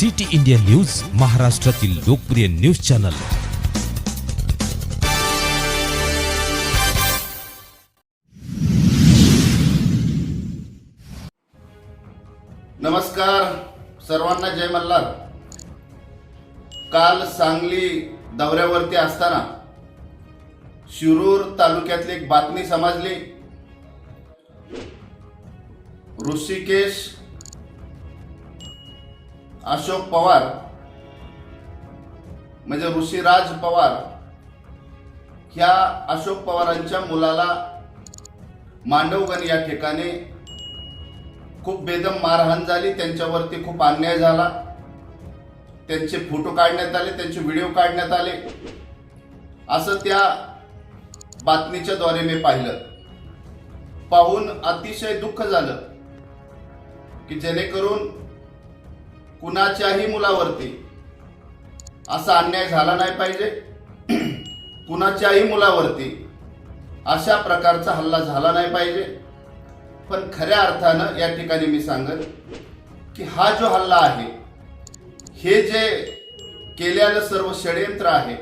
City India news, महाराष्ट्रातील लोकप्रिय news channel. नमस्कार सर्वांना, जय मल्हार। काल सांगली दौऱ्यावरती असताना शिरूर तालुक्यातली एक बातमी समजली। ऋषिकेश अशोक पवार म्हणजे ऋषिराज पवार ह्या अशोक पवारांच्या मुलाला मांडवगण या ठिकाणी खूप बेदम मारहाण झाली, त्यांच्यावरती खूप अन्याय झाला। त्यांचे फोटो काढण्यात आले, त्यांचे व्हिडिओ काढण्यात आले, असं त्या बातमीच्या द्वारे मी पाहिलं। पाहून अतिशय दुःख झालं की जेणेकरून कुणाच्याही मुलावरती असा अन्याय झाला नाही पाहिजे, कुणाच्याही मुलावरती अशा प्रकारचा हल्ला झाला नाही पाहिजे। पण खऱ्या अर्थानं या ठिकाणी मी सांगेन की हा जो हल्ला आहे, हे जे केलेलं सर्व षडयंत्र आहे,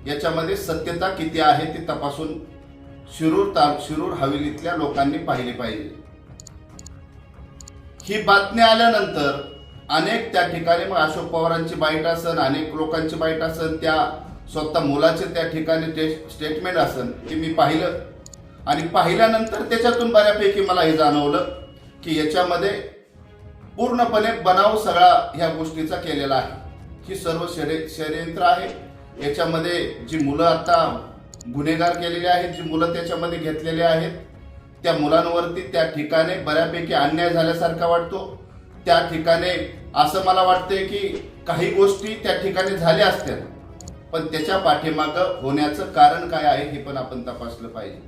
याच्यामध्ये सत्यता किती आहे ती तपासून शिरूर हवेलीतल्या लोकांनी पाहिली पाहिजे। ही बातमी आल्यानंतर अनेक त्या ठिकाणी मग अशोक पवारांची बाईट असन, अनेक लोकांची बाईट असन, त्या स्वतः मुलाचे त्या ठिकाणी स्टेटमेंट असन की मी पाहिलं। आणि पाहिल्यानंतर त्याच्यातून बऱ्यापैकी मला हे जाणवलं की याच्यामध्ये पूर्णपणे बनाव सगळा ह्या गोष्टीचा केलेला आहे। ही सर्व षडयंत्र आहे। याच्यामध्ये जी मुलं आता गुन्हेगार केलेले आहेत, जी मुलं त्याच्यामध्ये घेतलेले आहेत, त्या मुलांवरती त्या ठिकाणी बऱ्यापैकी अन्याय झाल्यासारखा वाटतो। त्या ठिकाणी असं मला वाटतंय की काही गोष्टी त्या ठिकाणी झाल्या असत्या, पण त्याच्या पाठीमागं होण्याचं कारण काय आहे हे पण आपण तपासलं पाहिजे।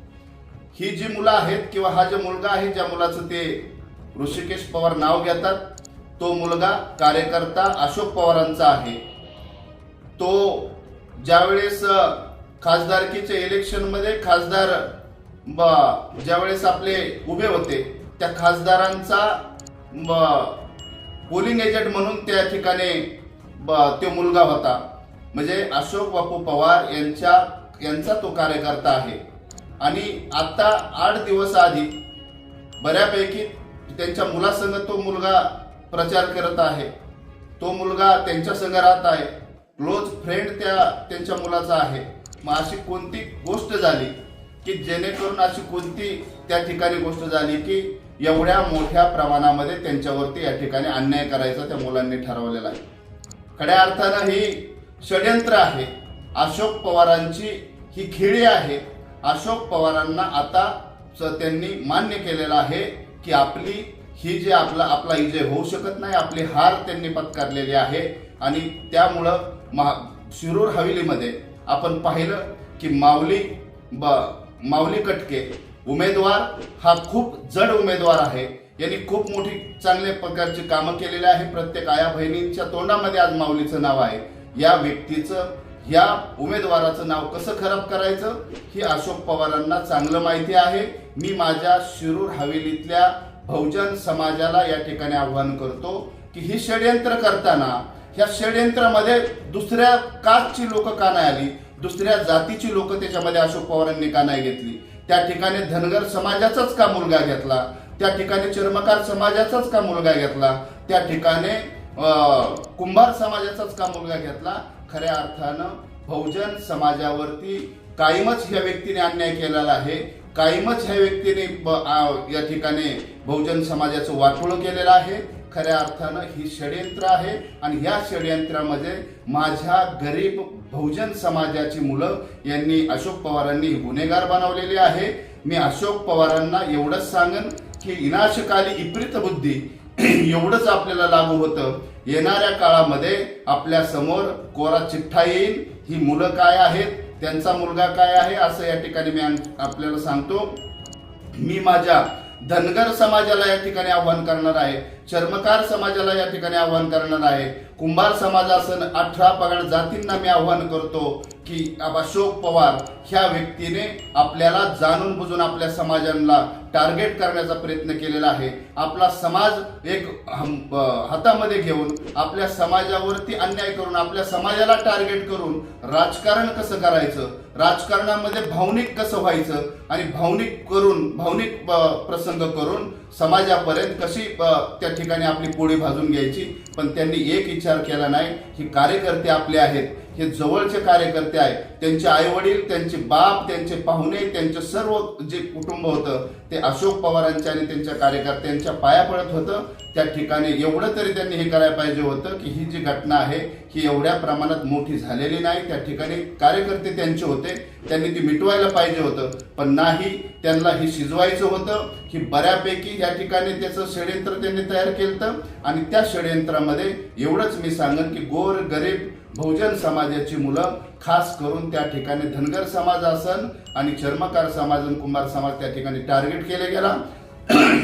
ही जी मुलं आहेत किंवा हा जो मुलगा आहे, ज्या मुलाचं ते ऋषिकेश पवार नाव घेतात, तो मुलगा कार्यकर्ता अशोक पवारांचा आहे। तो ज्यावेळेस खासदारकीच्या इलेक्शनमध्ये खासदार ज्यावेळेस आपले उभे होते, त्या खासदारांचा पोलिंग एजंट म्हणून त्या ठिकाणी तो मुलगा होता। म्हणजे अशोक बापू पवार यांचा तो कार्यकर्ता आहे। आणि आता 8 दिवस आधी बऱ्यापैकी त्यांच्या मुलासंग तो मुलगा प्रचार करत आहे, तो मुलगा त्यांच्या संग राहत आहे, क्लोज फ्रेंड त्यांच्या मुलाचा आहे। मग अशी कोणती गोष्ट झाली की जेणेकरून अशी कोणती त्या ठिकाणी गोष्ट झाली की एवढ्या मोठ्या प्रमाणामध्ये त्यांच्यावरती या ठिकाणी अन्याय करायचा त्या मुलांनी ठरवलेला आहे। खऱ्या अर्थानं ही षडयंत्र आहे, अशोक पवारांची ही खेळी आहे। अशोक पवारांना आता त्यांनी मान्य केलेलं आहे की आपली ही जे आपला विजय होऊ शकत नाही, आपली हार त्यांनी पत्करलेली आहे। आणि त्यामुळं शिरूर हवेलीमध्ये आपण पाहिलं की माऊली कटके उमेदवार हा खूप जड उमेदवार आहे। यांनी खूप मोठी चांगल्या प्रकारची कामं केलेली आहे। प्रत्येक आया बहिणींच्या तोंडामध्ये आज माऊलीचं नाव आहे। या व्यक्तीचं, या उमेदवाराचं नाव कसं खराब करायचं ही अशोक पवारांना चांगलं माहिती आहे। मी माझ्या शिरूर हवेलीतल्या बहुजन समाजाला या ठिकाणी आव्हान करतो की ही षडयंत्र करताना ह्या षडयंत्रामध्ये दुसऱ्या कास्टची लोक का नाही आली, दुसऱ्या जातीची लोक त्याच्यामध्ये अशोक पवारांनी का नाही घेतली? त्या ठिकाणी धनगर समाजाचाच का मुलगा घेतला? त्या ठिकाणी चर्मकार समाजाचाच का मुलगा घेतला? त्या ठिकाणी कुंभार समाजाचाच का मुलगा घेतला? खऱ्या अर्थानं बहुजन समाजावरती कायमच ह्या व्यक्तीने अन्याय केलेला आहे, कायमच ह्या व्यक्तीने या ठिकाणी बहुजन समाजाचं वाटोळं केलेलं आहे। खऱ्या अर्थानं ही षडयंत्र आहे आणि ह्या षडयंत्रामध्ये माझ्या गरीब बहुजन समाजाची मुलं यांनी अशोक पवारांनी गुन्हेगार बनवलेले आहे। मी अशोक पवारांना एवढंच सांगन की विनाशकाली विपरीत बुद्धी एवढंच आपल्याला लागू होतं। येणाऱ्या काळामध्ये आपल्या समोर कोरा चिठ्ठा येईल, ही मुलं काय आहेत, त्यांचा मुलगा काय आहे, असं या ठिकाणी मी आपल्याला सांगतो। मी माझ्या धनगर समाजाला या ठिकाणी आव्हान करणार आहे, चर्मकार समाजाला या ठिकाणी आव्हान करणार आहे, कुंभार समाज असन 18 पगड जातींना मी आव्हान करतो की अशोक पवार ह्या व्यक्तीने आपल्याला जाणून बुजून आपल्या समाजाला टार्गेट करण्याचा प्रयत्न केलेला आहे. आपला समाज एक हातामध्ये घेऊन आपल्या समाजावरती अन्याय करून आपल्या समाजाला टार्गेट करून राजकारण कसं करायचं, राजकारणामध्ये भावनिक कसं व्हायचं आणि भावनिक प्रसंग करून समाजापर्यंत कशी त्या ठिकाणी आपली पोळी भाजून घ्यायची. पण त्यांनी एक विचार केला नाही की कार्यकर्ते आपले आहेत, हे जवळचे कार्यकर्ते आहेत, त्यांचे आई वडील, त्यांचे बाप, त्यांचे पाहुणे, त्यांचे सर्व जे कुटुंब होतं ते अशोक पवारांच्या आणि त्यांच्या कार्यकर्त्यांच्या पाया पडत होतं. त्या ठिकाणी एवढं तरी त्यांनी हे करायला पाहिजे होतं की ही जी घटना आहे ही एवढ्या प्रमाणात मोठी झालेली नाही. त्या ठिकाणी कार्यकर्ते त्यांचे होते, त्यांनी ती मिटवायला पाहिजे होतं, पण नाही, त्यांना ही शिजवायचं होतं. ही बऱ्यापैकी या ठिकाणी त्याचं षडयंत्र त्यांनी तयार केलं आणि त्या षडयंत्रामध्ये एवढंच मी सांगेन की गोर गरीब बहुजन समाजाची मुलं, खास करून त्या ठिकाणी धनगर समाज असन आणि चर्मकार समाज आणि कुंभार समाज त्या ठिकाणी टार्गेट केले गेला.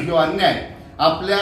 जो अन्याय आपल्या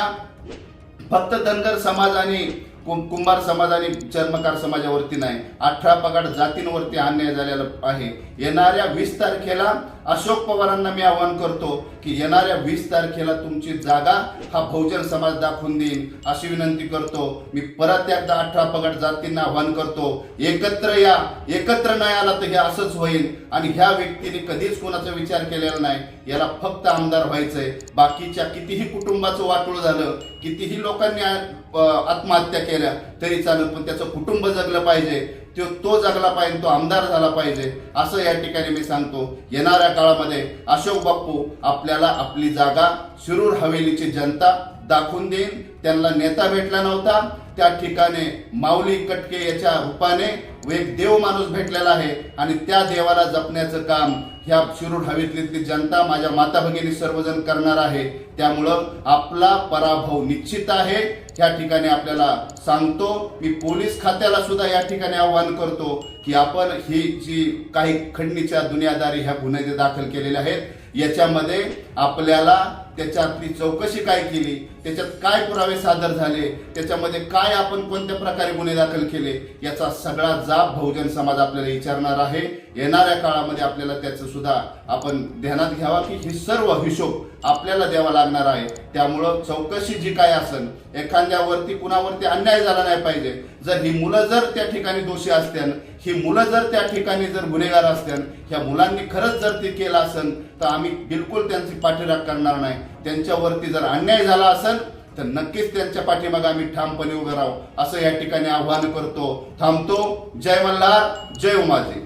फक्त धनगर समाज आणि कुंभार समाज आणि चर्मकार समाजावरती नाही, 18 पगड जातींवरती अन्याय झालेला आहे. येणाऱ्या 20 तारखेला अशोक पवारांना मी आवाहन करतो की येणाऱ्या 20 तारखेला तुमची जागा हा बहुजन समाज दाखवून देईन अशी विनंती करतो. मी परत एकदा 18 पगड जातींना आवाहन करतो, एकत्र या. एकत्र नाही आला तर हे असंच होईल. आणि ह्या व्यक्तीने कधीच कोणाचा विचार केलेला नाही, याला फक्त आमदार व्हायचंय. बाकीच्या कितीही कुटुंबाचं वाटोळ झालं, कितीही लोकांनी आत्महत्या केल्या तरी चालेल, पण त्याचं कुटुंब जगलं पाहिजे, तो जगला पाहिजे, तो आमदार झाला पाहिजे असं या ठिकाणी मी सांगतो. येणाऱ्या काळामध्ये अशोक बाप्पू आपल्याला आपली जागा शिरूर हवेलीची जनता दाखवून देईन. त्यांना नेता भेटला नव्हता, त्या ठिकाणी माऊली कटके याच्या रूपाने एक देव माणूस भेटलेला आहे आणि त्या देवाला जपण्याचं काम ह्या शिरूर हवेलीतली जनता, माझ्या माता भगिनी सर्वजण करणार आहे. त्यामुळं आपला पराभव निश्चित आहे. या ठिकाणी आपल्याला सांगतो, मी पोलीस खात्याला सुद्धा या ठिकाणी आवाहन करतो की आपण ही जी काही खंडणीच्या दुनियादारी ह्या गुन्हे दाखल केलेले आहेत याच्यामध्ये आपल्याला त्याच्यातली चौकशी काय केली, त्याच्यात काय पुरावे सादर झाले, त्याच्यामध्ये काय आपण कोणत्या प्रकारे गुन्हे दाखल केले याचा सगळा जाब बहुजन समाज आपल्याला विचारणार आहे. येणाऱ्या काळामध्ये आपल्याला त्याचं सुद्धा आपण ध्यानात घ्यावा की ही सर्व हिशोब आपल्याला द्यावा लागणार आहे. त्यामुळं चौकशी जी काय असेल, एखाद्यावरती कुणावरती अन्याय झाला नाही पाहिजे. जर ही मुलं जर त्या ठिकाणी दोषी असत्यान, ही मुलं जर त्या ठिकाणी जर गुन्हेगार असत्यान, ह्या मुलांनी खरंच जर ते केलं असेल तर आम्ही बिलकुल त्यांची पाठीराख करणार नाही. त्यांच्यावरती जर अन्याय झाला असेल तर नक्कीच त्यांच्या पाठीमागे आम्ही ठामपणे उभे राहू असं या ठिकाणी आवाहन करतो. थांबतो. जय मल्हार, जय उमाजी.